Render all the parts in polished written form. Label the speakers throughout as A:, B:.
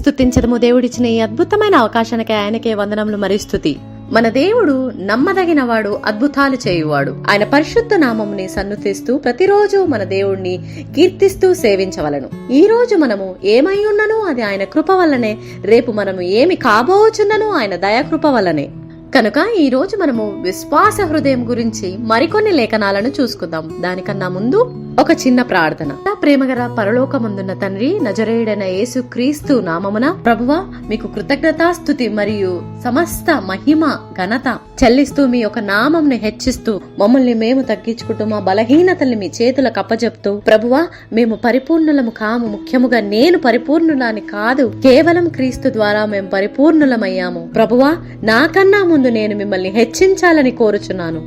A: స్తుతించదము. దేవుడిచ్చిన ఈ అద్భుతమైన అవకాశానికి ఆయనకే వందనములు మరియు స్తుతి. మన దేవుడు నమ్మదగినవాడు, అద్భుతాలు చేయువాడు. ఆయన పరిశుద్ధ నామముని సన్నుతిస్తూ ప్రతిరోజు మన దేవుణ్ణి కీర్తిస్తూ సేవించవలను. ఈ రోజు మనము ఏమై ఉన్నను అది ఆయన కృప వల్లనే, రేపు మనము ఏమి కాబోచున్నను ఆయన దయాకృప వల్లనే. కనుక ఈ రోజు మనము విశ్వాస హృదయం గురించి మరికొన్ని లేఖనాలను చూసుకుందాం. దానికన్నా ముందు ఒక చిన్న ప్రార్థన. ప్రేమగల పరలోకమందున్న తండ్రి, నజరేయుడైన యేసు క్రీస్తు నామమున ప్రభువా మీకు కృతజ్ఞతాస్తుతి మరియు సమస్త మహిమ ఘనత చెల్లిస్తూ మీ యొక్క నామంని హెచ్చిస్తూ మమ్మల్ని మేము తగ్గించుకుంటూ మా బలహీనతల్ని మీ చేతులకు అప్పజెప్తూ ప్రభువా మేము పరిపూర్ణులము కాము, ముఖ్యముగా నేను పరిపూర్ణులని కాదు, కేవలం క్రీస్తు ద్వారా మేము పరిపూర్ణులమయ్యాము. ప్రభువా నాకన్నా ముందు నేను మిమ్మల్ని హెచ్చించాలని కోరుచున్నాను.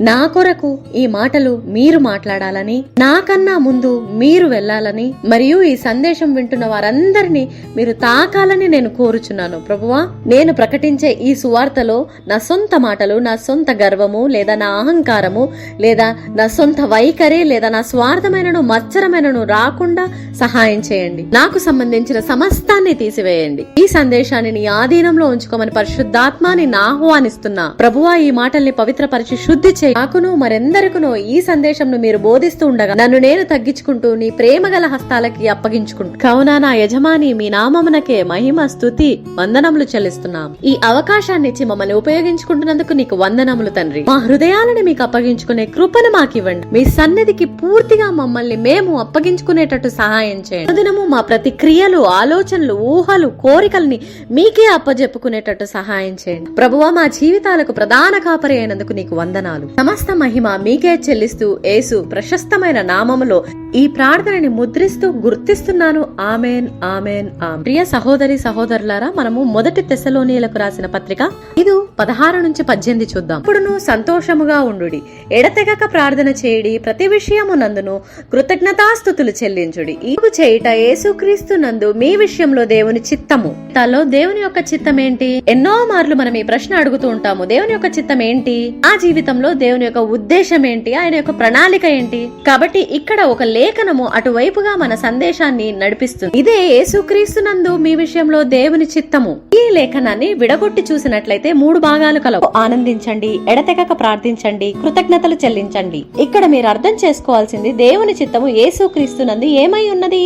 A: నా కొరకు ఈ మాటలు మీరు మాట్లాడాలని, నాకన్నా ముందు మీరు వెళ్లాలని, మరియు ఈ సందేశం వింటున్న వారందరినీ మీరు తాకాలని నేను కోరుచున్నాను. ప్రభువా నేను ప్రకటించే ఈ సువార్తలో నా సొంత మాటలు, నా సొంత గర్వము లేదా నా అహంకారము లేదా నా సొంత వైఖరి లేదా నా స్వార్థమైనను మత్సరమైనను రాకుండా సహాయం చేయండి. నాకు సంబంధించిన సమస్తాన్ని తీసివేయండి. ఈ సందేశాన్ని నీ ఆధీనంలో ఉంచుకోమని పరిశుద్ధాత్మాని ఆహ్వానిస్తున్నా. ప్రభువా ఈ మాటల్ని పవిత్రపరిచి శుద్ధి నాకును మరెందరికునో ఈ సందేశంను మీరు బోధిస్తూ ఉండగా నన్ను నేను తగ్గించుకుంటూ నీ ప్రేమగల హస్తాలకి అప్పగించుకుంటూ కావున నా యజమాని మీ నామమునకే మహిమ స్తుతి వందనములు చెల్లిస్తున్నాం. ఈ అవకాశాన్ని ఇచ్చి మమ్మల్ని ఉపయోగించుకుంటున్నందుకు నీకు వందనములు తండ్రి. మా హృదయాలను మీకు అప్పగించుకునే కృపను మాకివ్వండి. మీ సన్నిధికి పూర్తిగా మమ్మల్ని మేము అప్పగించుకునేటట్టు సహాయం చేయండి. అనుదినము మా ప్రతి క్రియలు, ఆలోచనలు, ఊహలు, కోరికల్ని మీకే అప్పజెప్పుకునేటట్టు సహాయం చేయండి. ప్రభువా మా జీవితాలకు ప్రధాన కాపరి అయినందుకు నీకు వందనాలు. సమస్త మహిమ మీకే చెల్లిస్తూ యేసు ప్రశస్తమైన నామములో ఈ ప్రార్థనని ముద్రిస్తూ గుర్తిస్తున్నాను. Amen, amen, amen. ప్రియ సహోదరి సహోదరులారా, మనము మొదటి తెస్సలోనియులకు రాసిన పత్రిక 5:16-18 చూద్దాం. ఇప్పుడును సంతోషముగా ఉండుడి, ఎడతెగక ప్రార్థన చేయుడి, ప్రతి విషయము నందును కృతజ్ఞతాస్తుతులు చెల్లించుడి. ఈ చేయుట యేసుక్రీస్తు నందు మీ విషయంలో దేవుని చిత్తము. తలో దేవుని యొక్క చిత్తం ఏంటి? ఎన్నో మార్లు మనం ఈ ప్రశ్న అడుగుతూ ఉంటాము. దేవుని యొక్క చిత్తం ఏంటి? ఆ జీవితంలో దేవుని యొక్క ఉద్దేశం ఏంటి? ఆయన యొక్క ప్రణాళిక ఏంటి? కాబట్టి ఇక్కడ ఒక లేఖనము అటువైపుగా మన సందేశాన్ని నడిపిస్తుంది. ఇదే యేసుక్రీస్తునందు మీ విషయంలో దేవుని చిత్తము. ఈ లేఖనాన్ని విడగొట్టి చూసినట్లయితే 3 భాగాలు కలవు. ఆనందించండి, ఎడతెగక ప్రార్థించండి, కృతజ్ఞతలు చెల్లించండి. ఇక్కడ మీరు అర్థం చేసుకోవాల్సింది దేవుని చిత్తము యేసుక్రీస్తునందు ఏమై ఉన్నది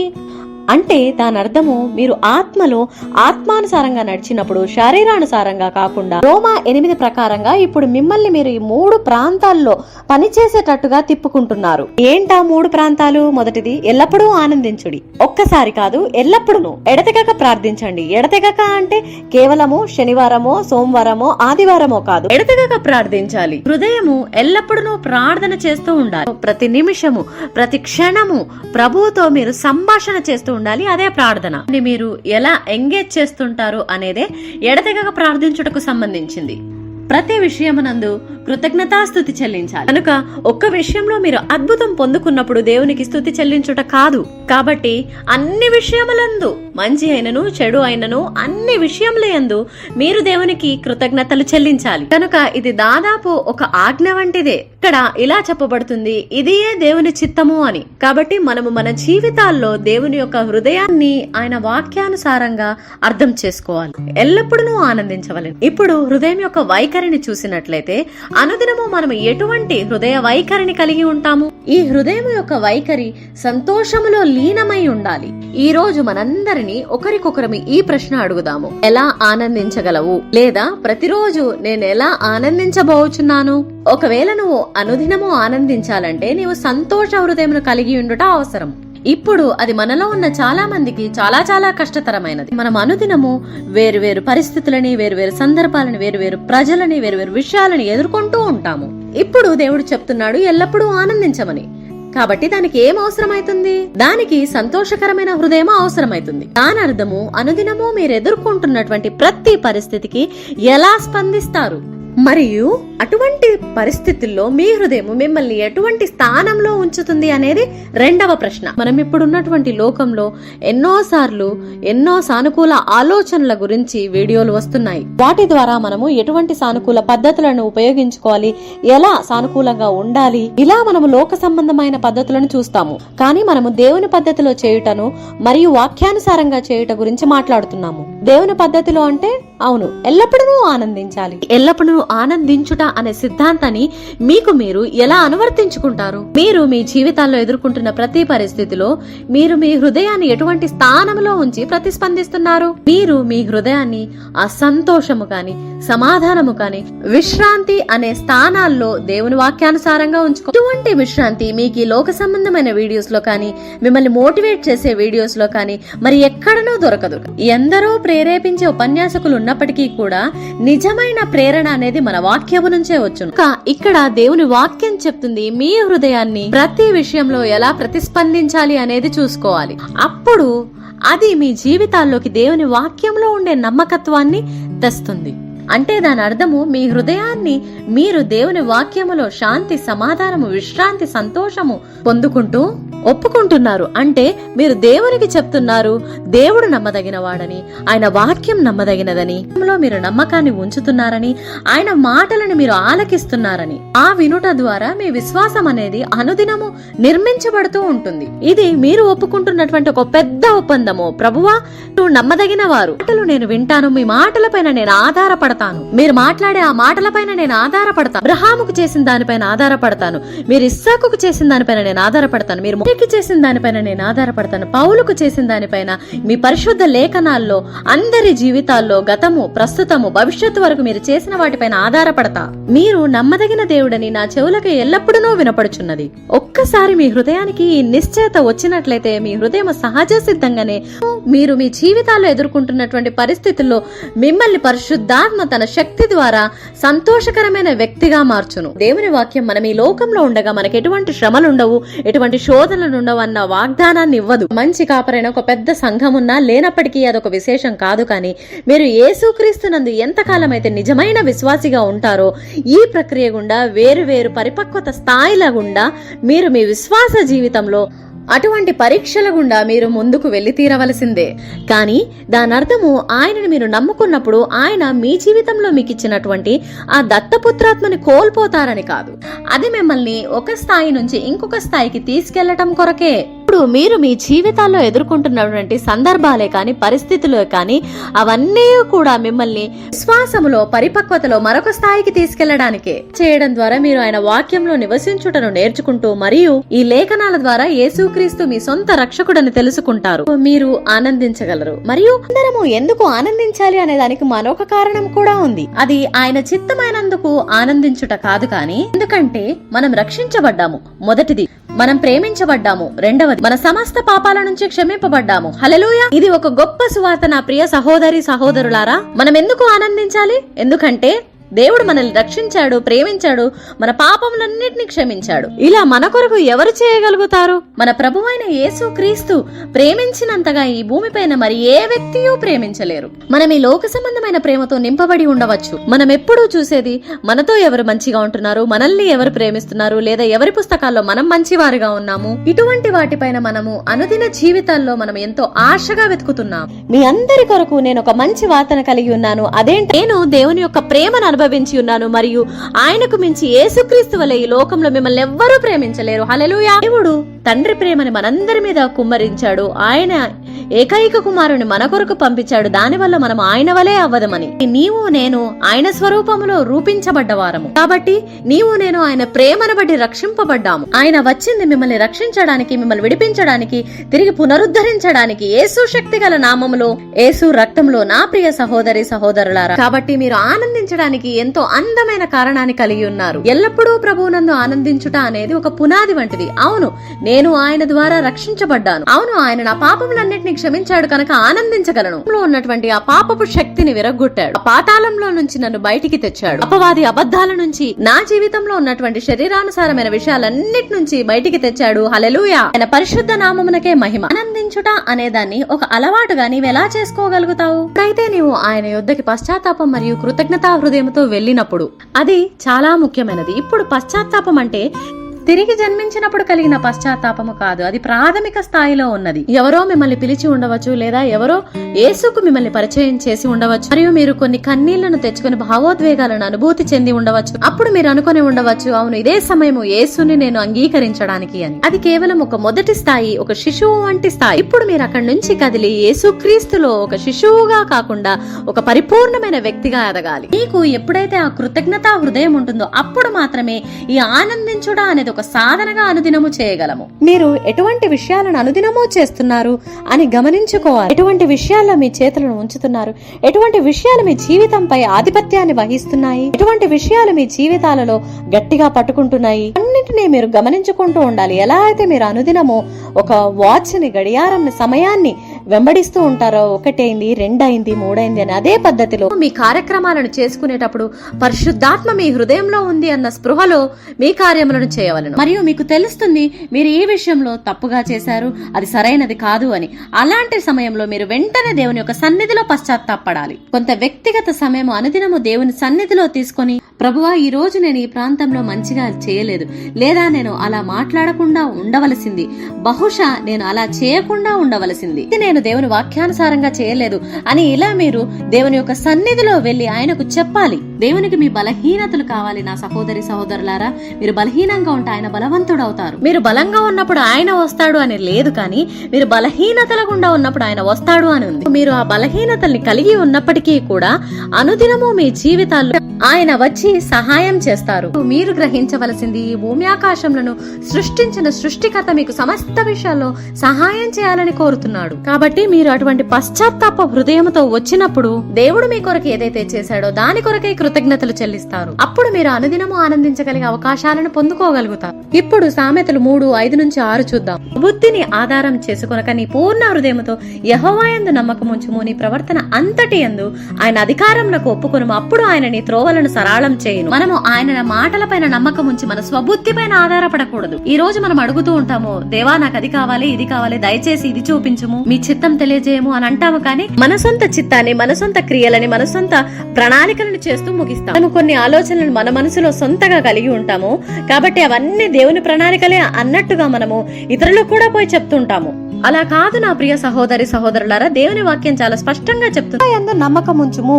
A: అంటే దాని అర్థము మీరు ఆత్మలో ఆత్మానుసారంగా నడిచినప్పుడు శరీరానుసారంగా కాకుండా రోమా 8 ప్రకారంగా ఇప్పుడు మిమ్మల్ని మీరు ఈ 3 ప్రాంతాల్లో పనిచేసేటట్టుగా తిప్పుకుంటున్నారు. ఏంటా 3 ప్రాంతాలు? మొదటిది ఎల్లప్పుడూ ఆనందించుడి, ఒక్కసారి కాదు ఎల్లప్పుడూ. ఎడతెగక ప్రార్థించండి. ఎడతెగక అంటే కేవలము శనివారమో సోమవారమో ఆదివారమో కాదు, ఎడతెగక ప్రార్థించాలి. హృదయము ఎల్లప్పుడూ ప్రార్థన చేస్తూ ఉండాలి. ప్రతి నిమిషము ప్రతి క్షణము ప్రభువుతో మీరు సంభాషణ చేస్తూ ఉండాలి. అదే ప్రార్థన. మీరు ఎలా ఎంగేజ్ చేస్తుంటారు అనేదే ఎడతెగక ప్రార్థించుటకు సంబంధించింది. ప్రతి విషయమునందు కృతజ్ఞతాస్తుతి చెల్లించాలి. కనుక ఒక్క విషయంలో మీరు అద్భుతం పొందుకున్నప్పుడు దేవునికి స్తుతి చెల్లించుట కాదు. కాబట్టి అన్ని విషయములందు, మంచి అయినను చెడు అయినను అన్ని విషయములందు మీరు దేవునికి కృతజ్ఞతలు చెల్లించాలి. కనుక ఇది దాదాపు ఒక ఆజ్ఞ వంటిదే. ఇక్కడ ఇలా చెప్పబడుతుంది, ఇదియే దేవుని చిత్తము అని. కాబట్టి మనము మన జీవితాల్లో దేవుని యొక్క హృదయాన్ని ఆయన వాక్యానుసారంగా అర్థం చేసుకోవాలి. ఎల్లప్పుడూ ఆనందించవలెను. ఇప్పుడు హృదయం యొక్క వైఖరిని చూసినట్లయితే అనుదినము మనము ఎటువంటి హృదయ వైఖరిని కలిగి ఉంటాము? ఈ హృదయం యొక్క వైఖరి సంతోషములో లీనమై ఉండాలి. ఈ రోజు మనందరినీ ఒకరికొకరమి ఈ ప్రశ్న అడుగుదాము. ఎలా ఆనందించగలవు? లేదా ప్రతిరోజు నేను ఎలా ఆనందించబోచున్నాను? ఒకవేళ నువ్వు అనుదినము ఆనందించాలంటే నీవు సంతోష హృదయమును కలిగి ఉండుట అవసరం. ఇప్పుడు అది మనలో ఉన్న చాలా మందికి చాలా చాలా కష్టతరమైనది. మనం అనుదినము వేరువేరు పరిస్థితులని, వేరువేరు సందర్భాలని, వేరువేరు ప్రజలని, వేరువేరు విషయాలని ఎదుర్కొంటూ ఉంటాము. ఇప్పుడు దేవుడు చెప్తున్నాడు ఎల్లప్పుడూ ఆనందించమని. కాబట్టి దానికి ఏం అవసరమైతుంది? దానికి సంతోషకరమైన హృదయం అవసరమైతుంది. దాని అర్థము అనుదినము మీరు ఎదుర్కొంటున్నటువంటి ప్రతి పరిస్థితికి ఎలా స్పందిస్తారు. మరియు అటువంటి పరిస్థితుల్లో మీ హృదయం మిమ్మల్ని ఎటువంటి స్థానంలో ఉంచుతుంది అనేది రెండవ ప్రశ్న. మనం ఇప్పుడున్నటువంటి లోకంలో ఎన్నోసార్లు ఎన్నో సానుకూల ఆలోచనల గురించి వీడియోలు వస్తున్నాయి. వాటి ద్వారా మనము ఎటువంటి సానుకూల పద్ధతులను ఉపయోగించుకోవాలి, ఎలా సానుకూలంగా ఉండాలి, ఇలా మనము లోక సంబంధమైన పద్ధతులను చూస్తాము. కానీ మనము దేవుని పద్ధతిలో చేయుటను మరియు వాక్యానుసారంగా చేయుట గురించి మాట్లాడుతున్నాము. దేవుని పద్ధతిలో అంటే అవును, ఎల్లప్పుడూ ఆనందించాలి. ఎల్లప్పుడూ ఆనందించుట అనే సిద్ధాంతాన్ని మీకు మీరు ఎలా అనువర్తించుకుంటారు? మీరు మీ జీవితాల్లో ఎదుర్కొంటున్న ప్రతి పరిస్థితిలో మీరు మీ హృదయాన్ని ఎటువంటి స్థానంలో ఉంచి ప్రతిస్పందిస్తున్నారు? మీరు మీ హృదయాన్ని ఆ సంతోషము కాని, సమాధానము కాని, విశ్రాంతి అనే స్థానాల్లో దేవుని వాక్యానుసారంగా ఉంచుకో. ఇటువంటి విశ్రాంతి మీకు ఈ లోక సంబంధమైన వీడియోస్ లో కానీ, మిమ్మల్ని మోటివేట్ చేసే వీడియోస్ లో కానీ మరి ఎక్కడనూ దొరకదు. ఎందరో ప్రేరేపించే ఉపన్యాసకులు ఉన్నప్పటికీ కూడా నిజమైన ప్రేరణ అనేది మన వాక్యము నుంచే వచ్చును. ఇక్కడ దేవుని వాక్యం చెప్తుంది మీ హృదయాన్ని ప్రతి విషయంలో ఎలా ప్రతిస్పందించాలి అనేది చూసుకోవాలి. అప్పుడు అది మీ జీవితాల్లోకి దేవుని వాక్యంలో ఉండే నమ్మకత్వాన్ని తెస్తుంది. అంటే దాని అర్థము మీ హృదయాన్ని మీరు దేవుని వాక్యములో శాంతి, సమాధానము, విశ్రాంతి, సంతోషము పొందుకుంటూ ఒప్పుకుంటున్నారు. అంటే మీరు దేవునికి చెప్తున్నారు దేవుడు నమ్మదగిన వాడని, ఆయన వాక్యం నమ్మదగినదని, మీరు నమ్మకాన్ని ఉంచుతున్నారని, ఆయన మాటలను మీరు ఆలకిస్తున్నారని. ఆ వినుట ద్వారా మీ విశ్వాసం అనేది అనుదినము నిర్మించబడుతూ ఉంటుంది. ఇది మీరు ఒప్పుకుంటున్నటువంటి ఒక పెద్ద ఒప్పందము. ప్రభువా, నువ్వు నమ్మదగిన వారు, మాటలు నేను వింటాను, మీ మాటలపైన నేను ఆధారపడతాను, మీరు మాట్లాడే ఆ మాటలపైన నేను ఆధారపడతాను. అబ్రహాముకు చేసిన దానిపైన ఆధారపడతాను, మీరు ఇస్సాకుకు చేసిన దానిపైన నేను ఆధారపడతాను, మీరు మోషేకి చేసిన దానిపైన నేను ఆధారపడతాను, పౌలుకు చేసిన దానిపైన, మీ పరిశుద్ధ లేఖనాల్లో అందరి జీవితాల్లో గతము, ప్రస్తుతము, భవిష్యత్తు వరకు మీరు చేసిన వాటిపైన ఆధారపడతా. మీరు నమ్మదగిన దేవుడని నా చెవులకు ఎల్లప్పుడూ వినపడుచున్నది. ఒక్కసారి మీ హృదయానికి ఈ నిశ్చయత వచ్చినట్లయితే మీ హృదయం సహజ సిద్ధంగానే మీరు మీ జీవితాల్లో ఎదుర్కొంటున్నటువంటి పరిస్థితుల్లో మిమ్మల్ని పరిశుద్ధాత్మ తన శక్తి ద్వారా సంతోషకరమైన వ్యక్తిగా మార్చును. దేవుని వాక్యం మనం ఈ లోకంలో ఉండగా మనకు ఎటువంటి శ్రమలుండవు, ఎటువంటి శోధనలు ఉండవు అన్న వాగ్దానాన్ని ఇవ్వదు. మంచి కాపరైన ఒక పెద్ద సంఘం ఉన్నా లేనప్పటికీ అదొక విశేషం కాదు. కానీ మీరు యేసుక్రీస్తునందు ఎంతకాలం అయితే నిజమైన విశ్వాసిగా ఉంటారో ఈ ప్రక్రియ గుండా వేరు వేరు పరిపక్వత స్థాయిల గుండా మీరు మీ విశ్వాస జీవితంలో అటువంటి పరీక్షల గుండా మీరు ముందుకు వెళ్లి తీరవలసిందే. కానీ దాని అర్థము ఆయనను మీరు నమ్ముకున్నప్పుడు ఆయన మీ జీవితంలో మీకు ఇచ్చినటువంటి ఆ దత్తపుత్రాత్మని కోల్పోతారని కాదు. అది మిమ్మల్ని ఒక స్థాయి నుంచి ఇంకొక స్థాయికి తీసుకెళ్లటం కొరకే. ఇప్పుడు మీరు మీ జీవితాల్లో ఎదుర్కొంటున్నటువంటి సందర్భాలే కాని, పరిస్థితులే కాని, అవన్నీ కూడా మిమ్మల్ని విశ్వాసములో, పరిపక్వతలో మరొక స్థాయికి తీసుకెళ్లడానికే. చేయడం ద్వారా మీరు ఆయన వాక్యంలో నివసించుటను నేర్చుకుంటూ మరియు ఈ లేఖనాల ద్వారా యేసుక్రీస్తు మీ సొంత రక్షకుడని తెలుసుకుంటారు. మీరు ఆనందించగలరు. మరియు అందరము ఎందుకు ఆనందించాలి అనే దానికి మరొక కారణం కూడా ఉంది. అది ఆయన చిత్తమైనందుకు ఆనందించుట కాదు, కానీ ఎందుకంటే మనం రక్షించబడ్డాము. మొదటిది, మనం ప్రేమించబడ్డాము. రెండవది, మన సమస్త పాపాల నుంచి క్షమింపబడ్డాము. హల్లెలూయా! ఇది ఒక గొప్ప సువార్త నా ప్రియ సహోదరి సహోదరులారా. మనం ఎందుకు ఆనందించాలి? ఎందుకంటే దేవుడు మనల్ని రక్షించాడు, ప్రేమించాడు, మన పాపములన్నిటిని క్షమించాడు. ఇలా మన కొరకు ఎవరు చేయగలుగుతారు? మన ప్రభువైన యేసుక్రీస్తు ప్రేమించినంతగా ఈ భూమిపైన మరి ఏ వ్యక్తియూ ప్రేమించలేరు. మనం ఈ లోక సంబంధమైన ప్రేమతో నింపబడి ఉండవచ్చు. మనం ఎప్పుడూ చూసేది మనతో ఎవరు మంచిగా ఉంటున్నారు, మనల్ని ఎవరు ప్రేమిస్తున్నారు, లేదా ఎవరి పుస్తకాల్లో మనం మంచివారిగా ఉన్నాము. ఇటువంటి వాటిపైన మనము అనుదిన జీవితాల్లో మనం ఎంతో ఆశగా వెతుకుతున్నాం. మీ అందరి కొరకు నేను ఒక మంచి వార్తను కలిగి ఉన్నాను. అదేంటి? నేను దేవుని యొక్క ప్రేమను అనుభవించి ఉన్నాను మరియు ఆయనకు మించి యేసుక్రీస్తు వలె ఈ లోకంలో మిమ్మల్ని ఎవ్వరూ ప్రేమించలేరు. హల్లెలూయా! దేవుడు తండ్రి ప్రేమని మనందరి మీద కుమ్మరించాడు. ఆయన ఏకైక కుమారుని మన కొరకు పంపించాడు. దానివల్ల మనం ఆయన వలే అవ్వదమని. నీవు నేను ఆయన స్వరూపములో రూపించబడ్డవారము. కాబట్టి నీవు నేను ఆయన ప్రేమను బట్టి రక్షింపబడ్డాము. ఆయన వచ్చింది మిమ్మల్ని రక్షించడానికి, మిమ్మల్ని విడిపించడానికి, తిరిగి పునరుద్ధరించడానికి. యేసు శక్తి గల నామములో, యేసు రక్తంలో నా ప్రియ సహోదరి సహోదరులారా. కాబట్టి మీరు ఆనందించడానికి ఎంతో అందమైన కారణాన్ని కలిగి ఉన్నారు. ఎల్లప్పుడూ ప్రభువునందు ఆనందించుట అనేది ఒక పునాది వంటిది. అవును, నేను ఆయన ద్వారా రక్షించబడ్డాను. అవును, ఆయన నా పాపములన్నిటిని క్షమించాడు కనుక ఆనందించగలను. ఉన్నటువంటి ఆ పాపపు శక్తిని విరగ్గొట్టాడు. పాతాళంలో నుంచి నన్ను బయటికి తెచ్చాడు. అపవాది అబద్ధాల నుంచి నా జీవితంలో ఉన్నటువంటి శరీరానుసారమైన విషయాలన్నిటి నుంచి బయటికి తెచ్చాడు. హల్లెలూయా. ఆయన పరిశుద్ధ నామమునకే మహిమ. ఆనందించుట అనేదాన్ని ఒక అలవాటుగా నీవెలా చేసుకోగలుగుతావు? అయితే నీవు ఆయన యొద్దకి పశ్చాత్తాపం మరియు కృతజ్ఞతా హృదయంతో వెళ్ళినప్పుడు అది చాలా ముఖ్యమైనది. ఇప్పుడు పశ్చాత్తాపం అంటే తిరిగి జన్మించినప్పుడు కలిగిన పశ్చాత్తాపము కాదు, అది ప్రాథమిక స్థాయిలో ఉన్నది. ఎవరో మిమ్మల్ని పిలిచి ఉండవచ్చు, లేదా ఎవరో యేసుకు మిమ్మల్ని పరిచయం చేసి ఉండవచ్చు, మరియు మీరు కొన్ని కన్నీళ్లను తెచ్చుకుని భావోద్వేగాలను అనుభూతి చెంది ఉండవచ్చు. అప్పుడు మీరు అనుకుని ఉండవచ్చు, అవును ఇదే సమయము యేసుని నేను అంగీకరించడానికి అని. అది కేవలం ఒక మొదటి స్థాయి, ఒక శిశువు వంటి స్థాయి. ఇప్పుడు మీరు అక్కడి నుంచి కదిలి యేసుక్రీస్తులో ఒక శిశువుగా కాకుండా ఒక పరిపూర్ణమైన వ్యక్తిగా ఎదగాలి. మీకు ఎప్పుడైతే ఆ కృతజ్ఞతా హృదయం ఉంటుందో అప్పుడు మాత్రమే ఈ ఆనందించుడా అనేది ఒక సాధనగా అనుదినము చేయగలము. మీరు ఎటువంటి విషయాలను అనుదినము చేస్తున్నారు అని గమనించుకోవాలి. ఎటువంటి విషయాల్లో మీ చేతులను ఉంచుతున్నారు, ఎటువంటి విషయాలు మీ జీవితంపై ఆధిపత్యాన్ని వహిస్తున్నాయి, ఎటువంటి విషయాలు మీ జీవితాలలో గట్టిగా పట్టుకుంటున్నాయి, అన్నిటినీ మీరు గమనించుకుంటూ ఉండాలి. ఎలా అయితే మీరు అనుదినము ఒక వాచ్ ని, గడియారం సమయాన్ని వెంబడిస్తూ ఉంటారో, 1 అయింది, 2 అయింది, 3 అయింది అని అదే పద్ధతిలో మీ కార్యక్రమాలను చేసుకునేటప్పుడు పరిశుద్ధాత్మ మీ హృదయంలో ఉంది అన్న స్పృహలో మీ కార్యములను చేయవలను. మరియు మీకు తెలుస్తుంది మీరు ఈ విషయంలో తప్పుగా చేశారు, అది సరైనది కాదు అని. అలాంటి సమయంలో మీరు వెంటనే దేవుని యొక్క సన్నిధిలో పశ్చాత్తాపడాలి. కొంత వ్యక్తిగత సమయం అనుదినము దేవుని సన్నిధిలో తీసుకొని, ప్రభువా ఈ రోజు నేను ఈ ప్రాంతంలో మంచిగా చేయలేదు, లేదా నేను అలా మాట్లాడకుండా ఉండవలసింది, బహుశా నేను అలా చేయకుండా ఉండవలసింది, నేను దేవుని వాక్యానుసారంగా చేయలేదు అని ఇలా మీరు దేవుని యొక్క సన్నిధిలో వెళ్లి ఆయనకు చెప్పాలి. దేవునికి మీ బలహీనతలు కావాలి. నా సహోదరి సహోదరులారా, మీరు బలహీనంగా ఉంటే ఆయన బలవంతుడు అవుతారు. మీరు బలంగా ఉన్నప్పుడు ఆయన వస్తాడు అని లేదు, కానీ మీరు బలహీనతల గుండా ఉన్నప్పుడు ఆయన వస్తాడు అని ఉంది. మీరు ఆ బలహీనతల్ని కలిగి ఉన్నప్పటికీ కూడా అనుదినము మీ జీవితాల్లో ఆయన వచ్చి సహాయం చేస్తారు. మీరు గ్రహించవలసింది, ఈ భూమి ఆకాశములను సృష్టించిన సృష్టికర్త మీకు సమస్త విషయాల్లో సహాయం చేయాలని కోరుతున్నాడు. కాబట్టి మీరు అటువంటి పశ్చాత్తాప హృదయంతో వచ్చినప్పుడు దేవుడు మీ కొరకు ఏదైతే చేశాడో దాని కొరకే కృతజ్ఞతలు చెల్లిస్తారు. అప్పుడు మీరు అనుదినము ఆనందించగలిగే అవకాశాలను పొందుకోగలుగుతారు. ఇప్పుడు సామెతలు 3:5-6 చూద్దాం. బుద్ధిని ఆధారం చేసుకొనక నీ పూర్ణ హృదయముతో యెహోవా యందు నమ్మకముంచుము, నీ ప్రవర్తన అంతటి యందు ఆయన అధికారములకు ఒప్పుకొనుము, అప్పుడు ఆయన నీ త్రోవలను సరళం చేయును. మనము ఆయన మాటల పైన నమ్మకం ఉంచి మన స్వబుద్ధి పైన ఆధారపడకూడదు. ఈ రోజు మనం అడుగుతూ ఉంటాము, దేవా నాకు అది కావాలి, ఇది కావాలి, దయచేసి ఇది చూపించుము, మీ చిత్తం తెలియజేయము అని అంటాము. కానీ మన సొంత చిత్తాన్ని, మన సొంత క్రియలని, మన సొంత ప్రణాళికలను చేస్తూ ముగిస్తాం. మనం కొన్ని ఆలోచనలు మన మనసులో సొంతగా కలిగి ఉంటాము, కాబట్టి అవన్నీ దేవుని ప్రణాళికలే అన్నట్టుగా మనము ఇతరులకు కూడా పోయి చెప్తుంటాము. అలా కాదు నా ప్రియ సహోదరి సహోదరులారా, దేవుని వాక్యం చాలా స్పష్టంగా చెప్తుంది, యందు నమ్మకం ఉంచుము.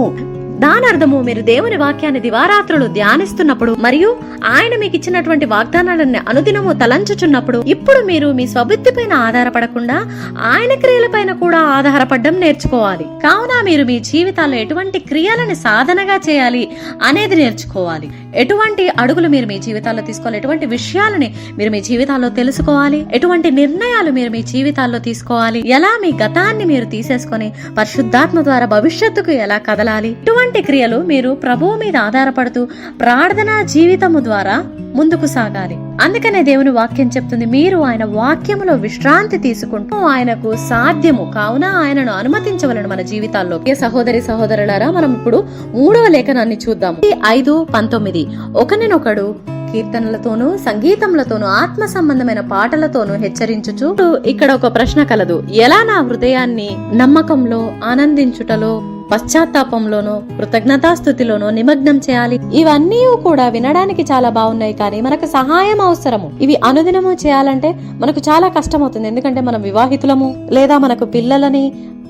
A: దాని అర్థము మీరు దేవుని వాక్యాన్ని దివారాత్రులు ధ్యానిస్తున్నప్పుడు మరియు ఆయన మీకు ఇచ్చినటువంటి వాగ్దానాలను అనుదినము తలంచుచున్నప్పుడు, ఇప్పుడు మీరు మీ స్వబుద్ధి పైన ఆధారపడకుండా ఆయన క్రియలపైన కూడా ఆధారపడడం నేర్చుకోవాలి. కావున మీరు మీ జీవితాల్లో ఎటువంటి క్రియలను సాధనగా చేయాలి అనేది నేర్చుకోవాలి. ఎటువంటి అడుగులు మీరు మీ జీవితాల్లో తీసుకోవాలి, ఎటువంటి విషయాలని మీరు మీ జీవితాల్లో తెలుసుకోవాలి, ఎటువంటి నిర్ణయాలు మీరు మీ జీవితాల్లో తీసుకోవాలి, ఎలా మీ గతాన్ని మీరు తీసేసుకొని పరిశుద్ధాత్మ ద్వారా భవిష్యత్తుకు ఎలా కదలాలి, ఇటువంటి క్రియలు మీరు ప్రభువు మీద ఆధారపడుతూ ప్రార్థనా జీవితము ద్వారా ముందుకు సాగాలి. అందుకనే దేవుని వాక్యం చెప్తుంది, మీరు ఆయన వాక్యములో విశ్రాంతి తీసుకుంటూ ఆయనకు సాధ్యము కావున ఆయనను అనుమతించవలను మన జీవితాల్లో. సహోదరి సహోదరులారా, మనం ఇప్పుడు 3వ లేఖనాన్ని చూద్దాం. 5:19 ఒకరినొకడు కీర్తనలతోనూ సంగీతములతోనూ ఆత్మ సంబంధమైన పాటలతోనూ హెచ్చరించుచు. ఇక్కడ ఒక ప్రశ్న కలదు, ఎలా నా హృదయాన్ని నమ్మకంలో, ఆనందించుటలో, పశ్చాత్తాపంలోనూ, కృతజ్ఞతాస్థుతిలోనూ నిమగ్నం చేయాలి? ఇవన్నీ కూడా వినడానికి చాలా బాగున్నాయి, కానీ మనకు సహాయం అవసరము. ఇవి అనుదినము చేయాలంటే మనకు చాలా కష్టం అవుతుంది. ఎందుకంటే మనం వివాహితులము, లేదా మనకు పిల్లలని,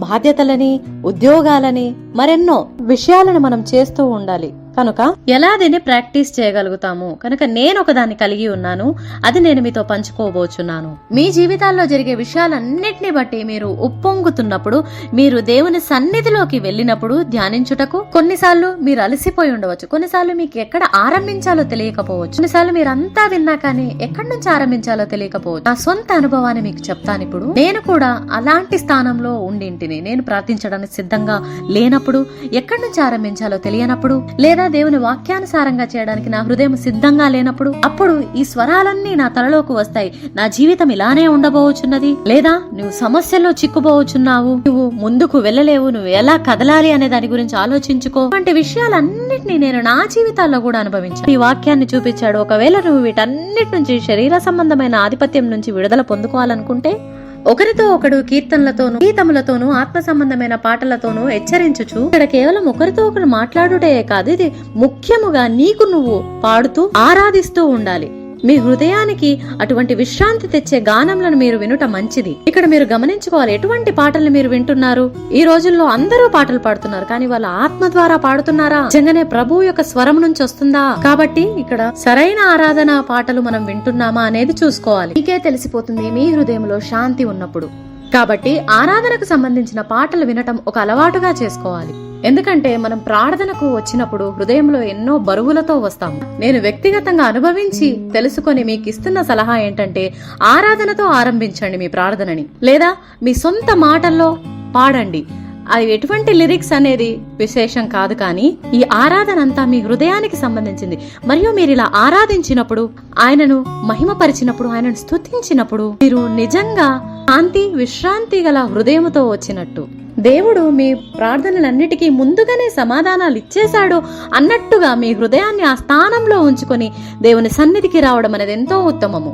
A: బాధ్యతలని, ఉద్యోగాలని, మరెన్నో విషయాలను మనం చేస్తూ ఉండాలి. కనుక ఎలా దీన్ని ప్రాక్టీస్ చేయగలుగుతాము? కనుక నేను ఒకదాన్ని కలిగి ఉన్నాను, అది నేను మీతో పంచుకోబోచున్నాను. మీ జీవితాల్లో జరిగే విషయాలన్నిటిని బట్టి మీరు ఉప్పొంగుతున్నప్పుడు, మీరు దేవుని సన్నిధిలోకి వెళ్ళినప్పుడు ధ్యానించుటకు కొన్నిసార్లు మీరు అలసిపోయి ఉండవచ్చు, కొన్నిసార్లు మీకు ఎక్కడ ఆరంభించాలో తెలియకపోవచ్చు, కొన్నిసార్లు మీరు అంతా విన్నా కానీ ఎక్కడి నుంచి ఆరంభించాలో తెలియకపోవచ్చు. నా సొంత అనుభవాన్ని మీకు చెప్తాను. ఇప్పుడు నేను కూడా అలాంటి స్థానంలో ఉండింటిని. నేను ప్రార్థించడానికి సిద్ధంగా లేనప్పుడు, ఎక్కడి నుంచి ఆరంభించాలో తెలియనప్పుడు, లేదా దేవుని వాక్యానుసారంగా చేయడానికి నా హృదయం సిద్ధంగా లేనప్పుడు, అప్పుడు ఈ స్వరాలన్నీ నా తలలోకి వస్తాయి. నా జీవితం ఇలానే ఉండబోచున్నది, లేదా నువ్వు సమస్యల్లో చిక్కుపోవచ్చున్నావు, నువ్వు ముందుకు వెళ్ళలేవు, నువ్వు ఎలా కదలాలి అనే దాని గురించి ఆలోచించుకో. వంటి విషయాలన్నిటినీ నేను నా జీవితాల్లో కూడా అనుభవించాను. ఈ వాక్యాన్ని చూపించాడు. ఒకవేళ నువ్వు వీటన్నిటి నుంచి శరీర సంబంధమైన ఆధిపత్యం నుంచి విడుదల పొందుకోవాలనుకుంటే ఒకరితో ఒకడు కీర్తనలతోనూ గీతములతోనూ ఆత్మ సంబంధమైన పాటలతోనూ హెచ్చరించుచు. ఇక్కడ కేవలం ఒకరితో ఒకరు మాట్లాడుటే కాదు, ఇది ముఖ్యముగా నీకు నువ్వు పాడుతూ ఆరాధిస్తూ ఉండాలి. మీ హృదయానికి అటువంటి విశ్రాంతి తెచ్చే గానములను మీరు వినుట మంచిది. ఇక్కడ మీరు గమనించుకోవాలి, ఎటువంటి పాటలు మీరు వింటున్నారు. ఈ రోజుల్లో అందరూ పాటలు పాడుతున్నారు, కానీ వాళ్ళ ఆత్మ ద్వారా పాడుతున్నారా? నిజంగానే ప్రభువు యొక్క స్వరం నుంచి వస్తుందా? కాబట్టి ఇక్కడ సరైన ఆరాధన పాటలు మనం వింటున్నామా అనేది చూసుకోవాలి. మీకే తెలిసిపోతుంది మీ హృదయంలో శాంతి ఉన్నప్పుడు. కాబట్టి ఆరాధనకు సంబంధించిన పాటలు వినటం ఒక అలవాటుగా చేసుకోవాలి. ఎందుకంటే మనం ప్రార్థనకు వచ్చినప్పుడు హృదయంలో ఎన్నో బరువులతో వస్తాము. నేను వ్యక్తిగతంగా అనుభవించి తెలుసుకొని మీకు ఇస్తున్న సలహా ఏంటంటే, ఆరాధనతో ఆరంభించండి మీ ప్రార్థనని, లేదా మీ సొంత మాటల్లో పాడండి. అది ఎటువంటి లిరిక్స్ అనేది విశేషం కాదు, కానీ ఈ ఆరాధన అంతా మీ హృదయానికి సంబంధించింది. మరియు మీరు ఇలా ఆరాధించినప్పుడు, ఆయనను మహిమపరిచినప్పుడు, ఆయనను స్తుతించినప్పుడు మీరు నిజంగా శాంతి విశ్రాంతి గల హృదయముతో వచ్చినట్టు. దేవుడు మీ ప్రార్థనలన్నిటికీ ముందుగానే సమాధానాలు ఇచ్చేశాడు అన్నట్టుగా మీ హృదయాన్ని ఆ స్థానంలో ఉంచుకొని దేవుని సన్నిధికి రావడం అనేది ఎంతో ఉత్తమము.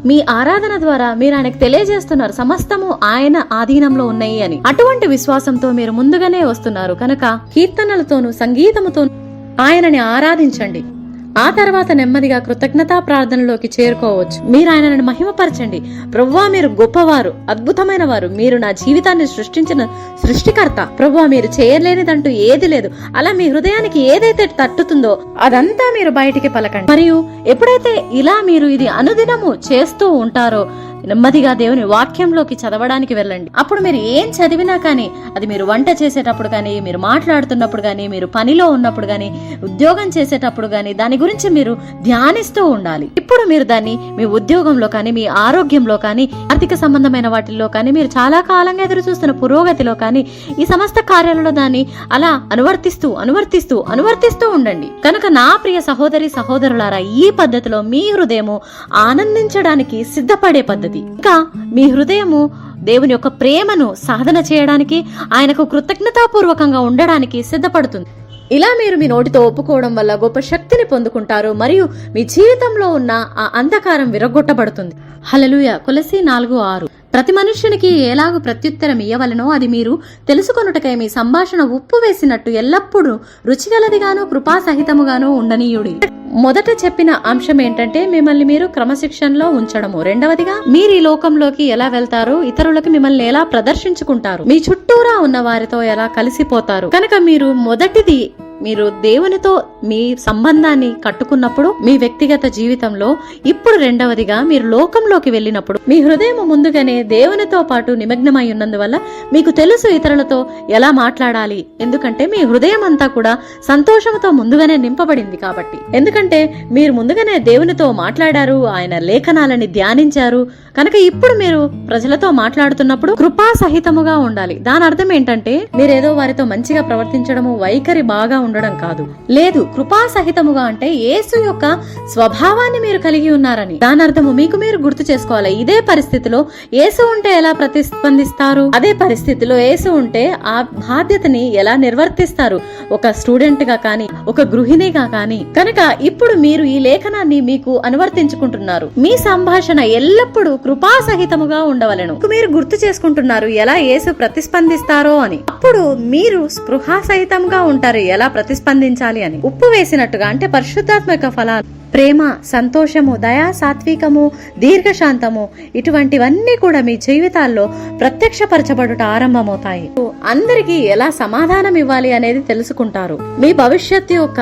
A: మీ ఆరాధన ద్వారా మీరు ఆయనకు తెలియజేస్తున్నారు సమస్తము ఆయన ఆధీనంలో ఉన్నాయి అని. అటువంటి విశ్వాసంతో మీరు ముందుగానే వస్తున్నారు కనుక కీర్తనలతోనూ సంగీతముతోనూ ఆయనని ఆరాధించండి. ఆ తర్వాత నెమ్మదిగా కృతజ్ఞతా ప్రార్థనలోకి చేరుకోవచ్చు. మీరు ఆయనను మహిమపరచండి. ప్రభువా, మీరు గొప్పవారు, అద్భుతమైన వారు, మీరు నా జీవితాన్ని సృష్టించిన సృష్టికర్త. ప్రభువా, మీరు చేయలేనిదంటూ ఏది లేదు. అలా మీ హృదయానికి ఏదైతే తట్టుతుందో అదంతా మీరు బయటికి పలకండి. మరియు ఎప్పుడైతే ఇలా మీరు ఇది అనుదినము చేస్తూ ఉంటారో నెమ్మదిగా దేవుని వాక్యంలోకి చదవడానికి వెళ్ళండి. అప్పుడు మీరు ఏం చదివినా కానీ, అది మీరు వంట చేసేటప్పుడు కానీ, మీరు మాట్లాడుతున్నప్పుడు కానీ, మీరు పనిలో ఉన్నప్పుడు కానీ, ఉద్యోగం చేసేటప్పుడు కానీ దాని గురించి మీరు ధ్యానిస్తూ ఉండాలి. ఇప్పుడు మీరు దాన్ని మీ ఉద్యోగంలో కానీ, మీ ఆరోగ్యంలో కానీ, ఆర్థిక సంబంధమైన వాటిల్లో కానీ, మీరు చాలా కాలంగా ఎదురు చూస్తున్న పురోగతిలో కానీ, ఈ సమస్త కార్యాలలో దాన్ని అలా అనువర్తిస్తూ ఉండండి. కనుక నా ప్రియ సహోదరి సహోదరులారా, ఈ పద్ధతిలో మీ హృదయము ఆనందించడానికి సిద్ధపడే పద్ధతి. ఇంకా మీ హృదయము దేవుని యొక్క ప్రేమను సాధన చేయడానికి, ఆయనకు కృతజ్ఞతాపూర్వకంగా ఉండడానికి సిద్ధపడుతుంది. ఇలా మీరు మీ నోటితో ఒప్పుకోవడం వల్ల గొప్ప శక్తిని పొందుకుంటారు మరియు మీ జీవితంలో ఉన్న ఆ అంధకారం విరగొట్టబడుతుంది. హల్లెలూయా. కొలస్సీ 4:6. ప్రతి మనుష్యునికి ఎలాగూ ప్రత్యుత్తరం ఇయ్యవలనో అది మీరు తెలుసుకొనుటకై మీ సంభాషణ ఉప్పు వేసినట్టు ఎల్లప్పుడూ రుచిగలదిగాను కృపాసహితముగాను ఉండనీయుడి. మొదట చెప్పిన అంశం ఏంటంటే మిమ్మల్ని మీరు క్రమశిక్షణలో ఉంచడము. రెండవదిగా, మీరు ఈ లోకంలోకి ఎలా వెళ్తారు, ఇతరులకు మిమ్మల్ని ఎలా ప్రదర్శించుకుంటారు, మీ చుట్టూరా ఉన్న వారితో ఎలా కలిసిపోతారు. కనుక మీరు మొదటిది మీరు దేవునితో మీ సంబంధాన్ని కట్టుకున్నప్పుడు మీ వ్యక్తిగత జీవితంలో, ఇప్పుడు రెండవదిగా మీరు లోకంలోకి వెళ్ళినప్పుడు మీ హృదయం ముందుగానే దేవునితో పాటు నిమగ్నమై ఉన్నందువల్ల మీకు తెలుసు ఇతరులతో ఎలా మాట్లాడాలి. ఎందుకంటే మీ హృదయం అంతా కూడా సంతోషంతో ముందుగానే నింపబడింది కాబట్టి. ఎందుకంటే మీరు ముందుగానే దేవునితో మాట్లాడారు, ఆయన లేఖనాలని ధ్యానించారు. కనుక ఇప్పుడు మీరు ప్రజలతో మాట్లాడుతున్నప్పుడు కృపా సహితముగా ఉండాలి. దాని అర్థం ఏంటంటే మీరేదో వారితో మంచిగా ప్రవర్తించడము, వైఖరి బాగా ఉండడం కాదు. లేదు, కృపా సహితముగా అంటే యేసు యొక్క స్వభావాన్ని మీరు కలిగి ఉన్నారని. దాని అర్థము మీకు మీరు గుర్తు చేసుకోవాలి. ఇదే పరిస్థితిలో యేసు ఉంటే ఎలా ప్రతిస్పందిస్తారు, అదే పరిస్థితిలో యేసు ఉంటే ఆ బాధ్యతని ఎలా నిర్వర్తిస్తారు, ఒక స్టూడెంట్ గా కానీ, ఒక గృహిణిగా కానీ. కనుక ఇప్పుడు మీరు ఈ లేఖనాన్ని మీకు అనువర్తించుకుంటున్నారు. మీ సంభాషణ ఎల్లప్పుడూ కృపా సహితముగా ఉండవలెను. మీరు గుర్తు చేసుకుంటున్నారు ఎలా యేసు ప్రతిస్పందిస్తారో అని. అప్పుడు మీరు స్పృహా సహితంగా ఉంటారు ఎలా ప్రతిస్పందించాలి అని. ఉప్పు వేసినట్టుగా అంటే పరిశుద్ధాత్మక ఫలాలు, ప్రేమ, సంతోషము, దయా, సాత్వికము, దీర్ఘశాంతము, ఇటువంటివన్నీ కూడా మీ జీవితాల్లో ప్రత్యక్షపరచబడుట ఆరంభమవుతాయి. అందరికీ ఎలా సమాధానం ఇవ్వాలి అనేది తెలుసుకుంటారు. మీ భవిష్యత్తు యొక్క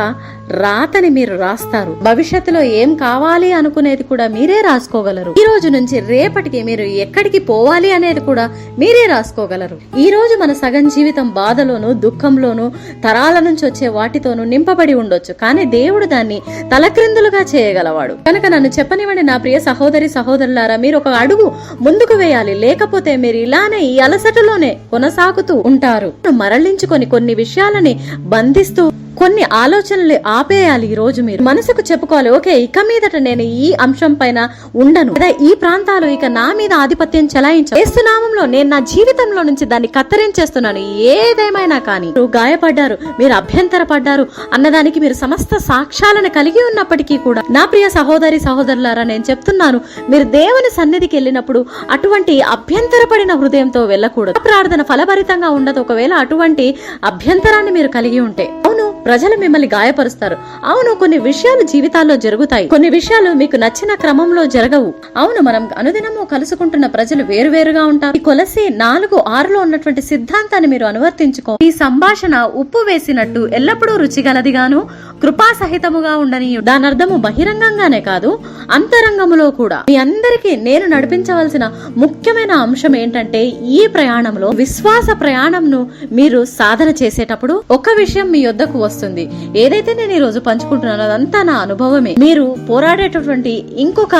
A: రాతని మీరు రాస్తారు. భవిష్యత్తులో ఏం కావాలి అనుకునేది కూడా మీరే రాసుకోగలరు. ఈ రోజు నుంచి రేపటికి మీరు ఎక్కడికి పోవాలి అనేది కూడా మీరే రాసుకోగలరు. ఈ రోజు మన సగం జీవితం బాధలోను, దుఃఖంలోను, తరాల నుంచి వచ్చే వాటితోనూ నింపబడి ఉండొచ్చు. కానీ దేవుడు దాన్ని తలక్రిందులుగా చేయగలవాడు. కనుక నన్ను చెప్పనివ్వండి నా ప్రియ సహోదరి సహోదరులారా, మీరు ఒక అడుగు ముందుకు వేయాలి. లేకపోతే మీరు ఇలానే ఈ అలసటలోనే కొనసాగుతూ ఉంటారు. మరలించుకొని కొన్ని విషయాలని బంధిస్తూ కొన్ని ఆలోచనలు ఆపేయాలి. ఈ రోజు మీరు మనసుకు చెప్పుకోవాలి, ఓకే ఇక మీదట నేను ఈ అంశం పైన ఉండను, లేదా ఈ ప్రాంతాలు ఇక నా మీద ఆధిపత్యం చెలాయించను. యేసునామంలో నేను నా జీవితంలో నుంచి దాన్ని కత్తిరించేస్తున్నాను. ఏదేమైనా కానీ మీరు గాయపడ్డారు, మీరు అభ్యంతరపడ్డారు అన్నదానికి మీరు సమస్త సాక్ష్యాలను కలిగి ఉన్నప్పటికీ కూడా నా ప్రియ సహోదరి సహోదరులారా నేను చెప్తున్నాను, మీరు దేవుని సన్నిధికి వెళ్ళినప్పుడు అటువంటి అభ్యంతరపడిన హృదయంతో వెళ్ళకూడదు. ప్రార్థన ఫలభరితంగా ఉండదు ఒకవేళ అటువంటి అభ్యంతరాన్ని మీరు కలిగి ఉంటే. అవును, ప్రజలు మిమ్మల్ని గాయపరుస్తారు. అవును, కొన్ని విషయాలు జీవితాల్లో జరుగుతాయి, కొన్ని విషయాలు మీకు నచ్చిన క్రమంలో జరగవు. అవును, మనం అనుదినము కలుసుకుంటున్న ప్రజలు వేరువేరుగా ఉంటారు. ఈ కొలసి 4:6లో ఉన్నటువంటి సిద్ధాంతాన్ని మీరు అనువర్తించుకో. ఈ సంభాషణ ఉప్పు వేసినట్టు ఎల్లప్పుడూ రుచిగలదిగాను కృపాసహితముగా ఉండని. దాని అర్థము బహిరంగంగానే కాదు, అంతరంగములో కూడా. మీ అందరికీ నేను నడిపించవలసిన ముఖ్యమైన అంశం ఏంటంటే, ఈ ప్రయాణంలో విశ్వాస ప్రయాణంను మీరు సాధన చేసేటప్పుడు ఒక విషయం మీ యొద్దకు వస్తుంది. ఏదైతే నేను ఈ రోజు పంచుకుంటున్నానో అదంతా నా అనుభవమే. మీరు పోరాడేటటువంటి ఇంకొక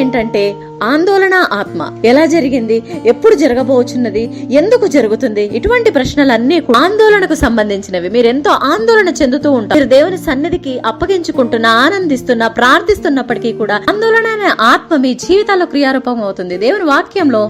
A: ఏంటంటే ఆందోళన ఆత్మ. ఎలా జరిగింది, ఎప్పుడు జరగబోచున్నది, ఎందుకు జరుగుతుంది, ఇటువంటి ప్రశ్నలన్నీ ఆందోళనకు సంబంధించినవి. మీరు ఎంతో ఆందోళన చెందుతూ ఉంటారు. మీరు దేవుని సన్నిధికి అప్పగించుకుంటున్నా, ఆనందిస్తున్నా, ప్రార్థిస్తున్నప్పటికీ కూడా ఆందోళన అనే ఆత్మ మీ జీవితాల్లో క్రియారూపం అవుతుంది. దేవుని వాక్యంలో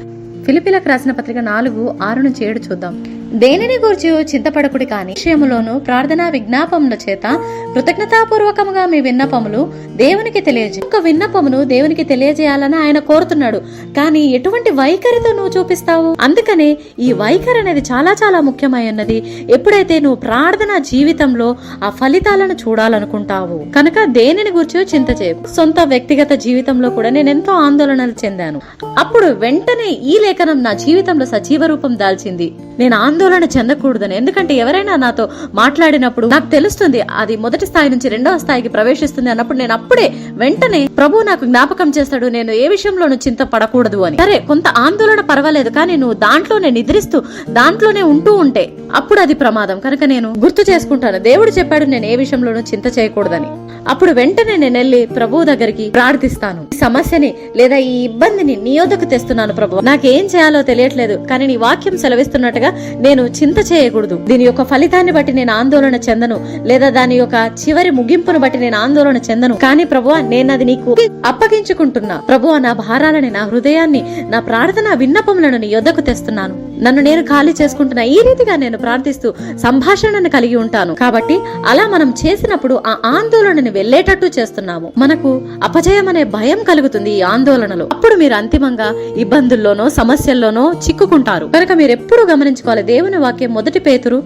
A: ఫిలిప్పీలకు రాసిన పత్రిక 4:6-7 చూద్దాం. దేనిని గూర్చి చింతపడకుడి కాని విషయములోను ప్రార్థనా విజ్ఞాపముల చేత కృతజ్ఞతాపూర్వకముగా మీ విన్నపములు దేవునికి తెలియజేయ. ఒక విన్నపమును దేవునికి తెలియజేయాలని ఆయన కోరుతున్నాడు. కానీ ఎటువంటి వైఖరితో నువ్వు చూపిస్తావు? అందుకనే ఈ వైఖరి అనేది చాలా చాలా ముఖ్యమైనది. ఎప్పుడైతే నువ్వు ప్రార్థన జీవితంలో ఆ ఫలితాలను చూడాలనుకుంటావు కనుక దేనిని గూర్చి చింత చేయకు. సొంత వ్యక్తిగత జీవితంలో కూడా నేను ఎంతో ఆందోళనలు చెందాను. అప్పుడు వెంటనే ఈ లేఖనం నా జీవితంలో సజీవ రూపం దాల్చింది. నేను ఆందోళన చెందకూడదని. ఎందుకంటే ఎవరైనా నాతో మాట్లాడినప్పుడు నాకు తెలుస్తుంది అది మొదటి స్థాయి నుంచి రెండవ స్థాయికి ప్రవేశిస్తుంది అన్నప్పుడు నేను అప్పుడే వెంటనే ప్రభు నాకు జ్ఞాపకం చేస్తాడు, నేను ఏ విషయంలోనూ చింత పడకూడదు అని. సరే, కొంత ఆందోళన పర్వాలేదు, కానీ నువ్వు దాంట్లోనే నిద్రిస్తూ దాంట్లోనే ఉంటూ ఉంటే అప్పుడు అది ప్రమాదం. కనుక నేను గుర్తు చేసుకుంటాను, దేవుడు చెప్పాడు నేను ఏ విషయంలోనూ చింత చేయకూడదని. అప్పుడు వెంటనే నేను వెళ్ళి ప్రభు దగ్గరికి ప్రార్థిస్తాను. ఈ సమస్యని లేదా ఈ ఇబ్బందిని నీ యొద్దకు తెస్తున్నాను ప్రభు, నాకేం చేయాలో తెలియట్లేదు, కానీ నీ వాక్యం సెలవిస్తున్నట్టుగా నేను చింత చేయకూడదు. దీని యొక్క ఫలితాన్ని బట్టి నేను ఆందోళన చెందను, లేదా దాని యొక్క చివరి ముగింపును బట్టి నేను ఆందోళన చెందను. కానీ ప్రభువా, నేను అది నీకు అప్పగించుకుంటున్నా. ప్రభువా, నా భారాలని, నా హృదయాన్ని, నా ప్రార్థన విన్నపములను నీ యొద్దకు తెస్తున్నాను. నన్ను నేను ఖాళీ చేసుకుంటున్నా. ఈ రీతిగా నేను ప్రార్థిస్తూ సంభాషణను కలిగి ఉంటాను. కాబట్టి అలా మనం చేసినప్పుడు ఆ ఆందోళనని వెళ్లేటట్టు చేస్తున్నాము. మనకు అపజయం అనే భయం కలుగుతుంది ఈ ఆందోళనలో. అప్పుడు మీరు అంతిమంగా ఇబ్బందుల్లోనో సమస్యల్లోనో చిక్కుకుంటారు. కనుక మీరు ఎప్పుడు గమనించుకోవాలి. దేవుని వాక్యం 1 పేతురు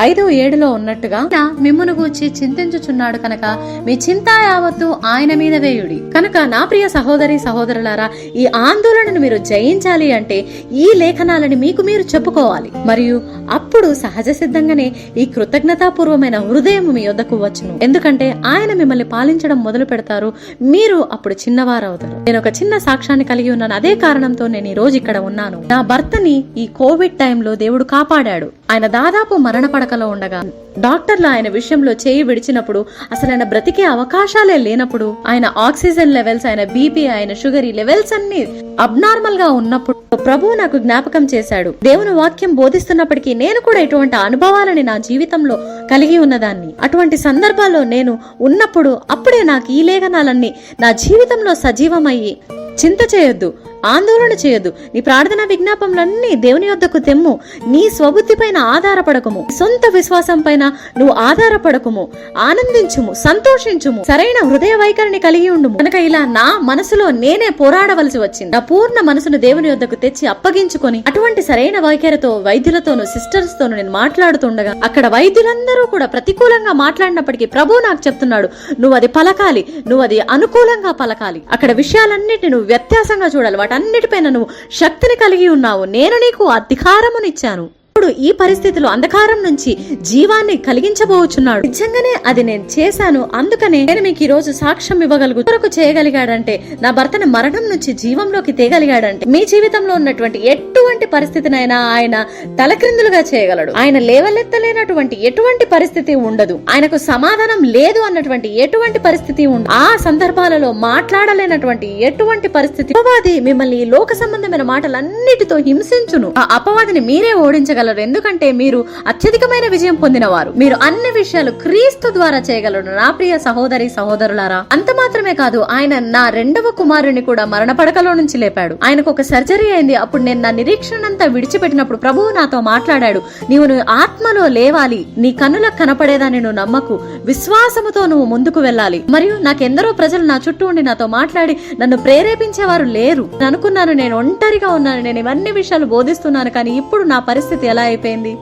A: 5:7లో ఉన్నట్టుగా మిమ్మును గూర్చి చింతించుచున్నాడు కనుక మీ చింత యావత్తు ఆయన మీద వేయుడి. కనుక నా ప్రియ సహోదరి సహోదరులారా, ఈ ఆందోళనను మీరు జయించాలి అంటే ఈ లేఖనాలని మీకు మీరు చెప్పుకోవాలి. మరియు అప్పుడు సహజ సిద్ధంగానే ఈ కృతజ్ఞతాపూర్వమైన హృదయం మీ యొద్దకు వచ్చును. ఎందుకంటే ఆయన మిమ్మల్ని పాలించడం మొదలు పెడతారు, మీరు అప్పుడు చిన్నవారవుతారు. నేను ఒక చిన్న సాక్ష్యాన్ని కలిగి ఉన్నాను. అదే కారణంతో నేను ఈ రోజు ఇక్కడ ఉన్నాను. నా భర్తని ఈ కోవిడ్ టైంలో దేవుడు కాపాడాడు. ఆయన దాదాపు మరణ పడకలో ఉండగా డాక్టర్లు ఆయన విషయంలో చేయి విడిచినప్పుడు, అసలు ఆయన బ్రతికే అవకాశాలే లేనప్పుడు, ఆయన ఆక్సిజన్ లెవెల్స్, ఆయన బీపీ, ఆయన షుగర్ లెవెల్స్ అన్ని అబ్నార్మల్ గా ఉన్నప్పుడు ప్రభువు నాకు జ్ఞాపకం చేశాడు. దేవుని వాక్యం బోధిస్తున్నప్పటికీ నేను కూడా ఇటువంటి అనుభవాలని నా జీవితంలో కలిగి ఉన్నదాన్ని. అటువంటి సందర్భాల్లో నేను ఉన్నప్పుడు అప్పుడే నాకు ఈ లేఖనాలన్నీ నా జీవితంలో సజీవమయ్యి, చింత చేయొద్దు, ఆందోళన చేయొద్దు, నీ ప్రార్థన విజ్ఞాపములన్నీ దేవుని యొద్దకు తెమ్ము, నీ స్వబుద్ధి పైన ఆధారపడకము, సొంత విశ్వాసం పైన నువ్వు ఆధారపడకము, ఆనందించుము, సంతోషించుము, సరైన హృదయ వైఖరిని కలిగి ఉండుము. కనుక ఇలా నా మనసులో నేనే పోరాడవలసి వచ్చింది. నా పూర్ణ మనసును దేవుని యొద్దకు తెచ్చి అప్పగించుకొని అటువంటి సరైన వైఖరితో వైద్యులతోనూ సిస్టర్స్ తోనూ నేను మాట్లాడుతుండగా అక్కడ వైద్యులందరూ కూడా ప్రతికూలంగా మాట్లాడినప్పటికీ ప్రభు నాకు చెప్తున్నాడు, నువ్వు అది పలకాలి, నువ్వు అది అనుకూలంగా పలకాలి. అక్కడ విషయాలన్నిటిని నువ్వు వ్యత్యాసంగా చూడాలి. వాటన్నిటిపైన నువ్వు శక్తిని కలిగి ఉన్నావు. నేను నీకు అధికారమునిచ్చాను. ఇప్పుడు ఈ పరిస్థితిలో అంధకారం నుంచి జీవాన్ని కలిగించబోచున్నాడు. నిజంగానే అది నేను చేశాను. అందుకనే నేను మీకు ఈ రోజు సాక్ష్యం ఇవ్వగలుగుతాను. చేయగలిగాడంటే, నా భర్తని మరణం నుంచి జీవంలోకి తేగలిగాడంటే, మీ జీవితంలో ఉన్నటువంటి ఎటువంటి పరిస్థితినైనా ఆయన తలక్రిందులుగా చేయగలడు. ఆయన లేవలెత్తలేనటువంటి ఎటువంటి పరిస్థితి ఉండదు. ఆయనకు సమాధానం లేదు అన్నటువంటి ఎటువంటి పరిస్థితి ఉండదు. ఆ సందర్భాలలో మాట్లాడలేనటువంటి ఎటువంటి పరిస్థితి. అపవాది మిమ్మల్ని ఈ లోక సంబంధమైన మాటలన్నిటితో హింసించును. ఆ అపవాదిని మీరే ఓడించగలరు. చేయగలరు, ఎందుకంటే మీరు అత్యధికమైన విజయం పొందినవారు. మీరు అన్ని విషయాలు క్రీస్తు ద్వారా చేయగలరు. నా ప్రియ సహోదరి సహోదరులారా, అంత మాత్రమే కాదు, ఆయన నా 2వ కుమారుని కూడా మరణ పడకలో నుంచి లేపాడు. ఆయనకు ఒక సర్జరీ అయింది. అప్పుడు నేను నా నిరీక్షణంతా విడిచిపెట్టినప్పుడు ప్రభువు నాతో మాట్లాడాడు, నీవు ఆత్మలో లేవాలి, నీ కన్నులకు కనపడేదాన్ని నువ్వు నమ్మకు, విశ్వాసముతో నువ్వు ముందుకు వెళ్ళాలి. మరియు నాకెందరో ప్రజలు నా చుట్టూ ఉండి నాతో మాట్లాడి నన్ను ప్రేరేపించేవారు లేరు. అనుకున్నాను నేను ఒంటరిగా ఉన్నాను, నేను ఇవన్నీ విషయాలు బోధిస్తున్నాను, కానీ ఇప్పుడు నా పరిస్థితి ఎలా అయిపోయింది.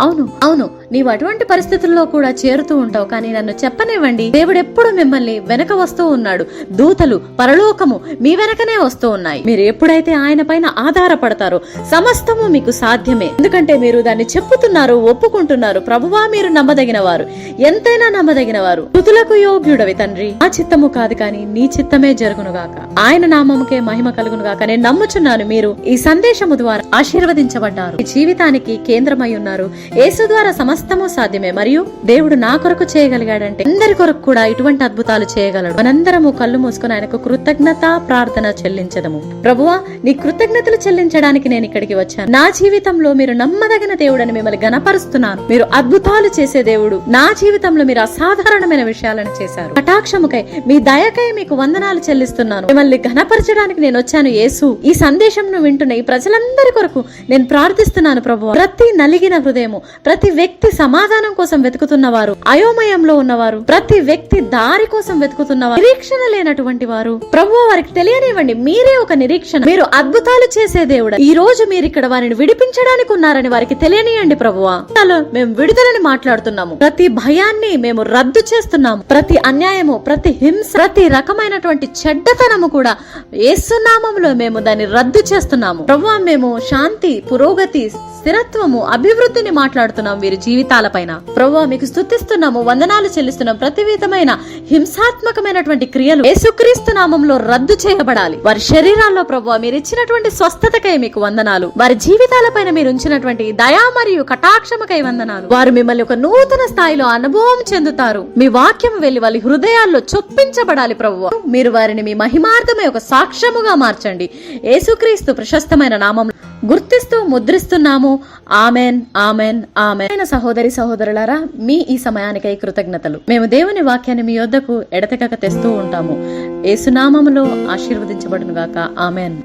A: అవును నీవు అటువంటి పరిస్థితుల్లో కూడా చేరుతూ ఉంటావు, కానీ నన్ను చెప్పనివ్వండి, దేవుడు ఎప్పుడు మిమ్మల్ని వెనక వస్తూ ఉన్నాడు. దూతలు, పరలోకము మీ వెనకనే వస్తూ ఉన్నాయి. మీరు ఎప్పుడైతే ఆయన పైన ఆధారపడతారో సమస్తము మీకు సాధ్యమే. ఎందుకంటే మీరు దాన్ని చెప్పుతున్నారు, ఒప్పుకుంటున్నారు. ప్రభువా మీరు నమ్మదగిన వారు, ఎంతైనా నమ్మదగిన వారు, స్తుతులకు యోగ్యుడవి తండ్రి. ఆ చిత్తము కాదు కానీ నీ చిత్తమే జరుగునుగాక, ఆయన నామముకే మహిమ కలుగునుగాక. నేను నమ్ముచున్నాను మీరు ఈ సందేశము ద్వారా ఆశీర్వదించబడ్డారు, ఈ జీవితానికి కేంద్రమై ఉన్నారు. యేసు ద్వారా సమస్తము సాధ్యమే. మరియు దేవుడు నా కొరకు చేయగలిగాడంటే అందరి కొరకు కూడా ఇటువంటి అద్భుతాలు చేయగలడు. మనందరము కళ్ళు మూసుకుని ఆయనకు కృతజ్ఞత ప్రార్థన చెల్లించదము. ప్రభువా నీ కృతజ్ఞతలు చెల్లించడానికి నేను ఇక్కడికి వచ్చాను. నా జీవితంలో మీరు నమ్మదగిన దేవుడని మిమ్మల్ని గణపరుస్తున్నాను. మీరు అద్భుతాలు చేసే దేవుడు. నా జీవితంలో మీరు అసాధారణమైన విషయాలను చేశారు. కటాక్షముకై మీ దయకై మీకు వందనాలు చెల్లిస్తున్నాను. మిమ్మల్ని ఘనపరచడానికి నేను వచ్చాను యేసు. ఈ సందేశంను వింటున్న ఈ ప్రజలందరి కొరకు నేను ప్రార్థిస్తున్నాను ప్రభువా. ప్రతి నలిగిన హృదయము, ప్రతి వ్యక్తి సమాధానం కోసం వెతుకుతున్నవారు, అయోమయంలో ఉన్నవారు, ప్రతి వ్యక్తి దారి కోసం వెతుకుతున్నవారు, నిరీక్షణ లేనటువంటి వారు, ప్రభువా వారికి తెలియనివ్వండి మీరే ఒక నిరీక్షణ, మీరు అద్భుతాలు చేసే దేవుడు. ఈ రోజు మీరు ఇక్కడ వారిని విడిపించడానికి ఉన్నారని వారికి తెలియనియండి ప్రభువా. మేము విడుదలని మాట్లాడుతున్నాము. ప్రతి భయాన్ని మేము రద్దు చేస్తున్నాము. ప్రతి అన్యాయము, ప్రతి హింస, ప్రతి రకమైనటువంటి చెడ్డతనము కూడా యేసు నామములో మేము దాన్ని రద్దు చేస్తున్నాము ప్రభువా. మేము శాంతి, పురోగతి, స్థిరత్వము, అభివృద్ధిని మాట్లాడుతున్నాం వీరి జీవితాల పైన. ప్రభువా మీకు స్తుతిస్తున్నాము, వందనాలు చెల్లిస్తున్నాం. ప్రతి విధమైన హింసాత్మకమైనటువంటి క్రియలు యేసుక్రీస్తు నామంలో రద్దు చేయబడాలి వారి శరీరాల్లో. ప్రభువా మీరు ఇచ్చినటువంటి స్వస్థతకై మీకు వందనాలు. వారి జీవితాల పైన మీరు ఉంచినటువంటి దయా మరియు కటాక్షముకై వందనాలు. వారు మిమ్మల్ని ఒక నూతన స్థాయిలో అనుభవం చెందుతారు. మీ వాక్యం వెళ్లి వారి హృదయాల్లో చొప్పించబడాలి ప్రభువా. మీరు వారిని మీ మహిమార్థమై ఒక సాక్ష్యముగా మార్చండి. యేసుక్రీస్తు ప్రశస్తమైన నామం గుర్తిస్తూ ముద్రిస్తున్నాము. Amen, amen, amen. సహోదరి సహోదరులారా, మీ ఈ సమయానికై కృతజ్ఞతలు. మేము దేవుని వాక్యాన్ని మీ యొద్దకు ఎడతెగక తెస్తూ ఉంటాము. యేసు నామములో ఆశీర్వదించబడును గాక. ఆమెన్.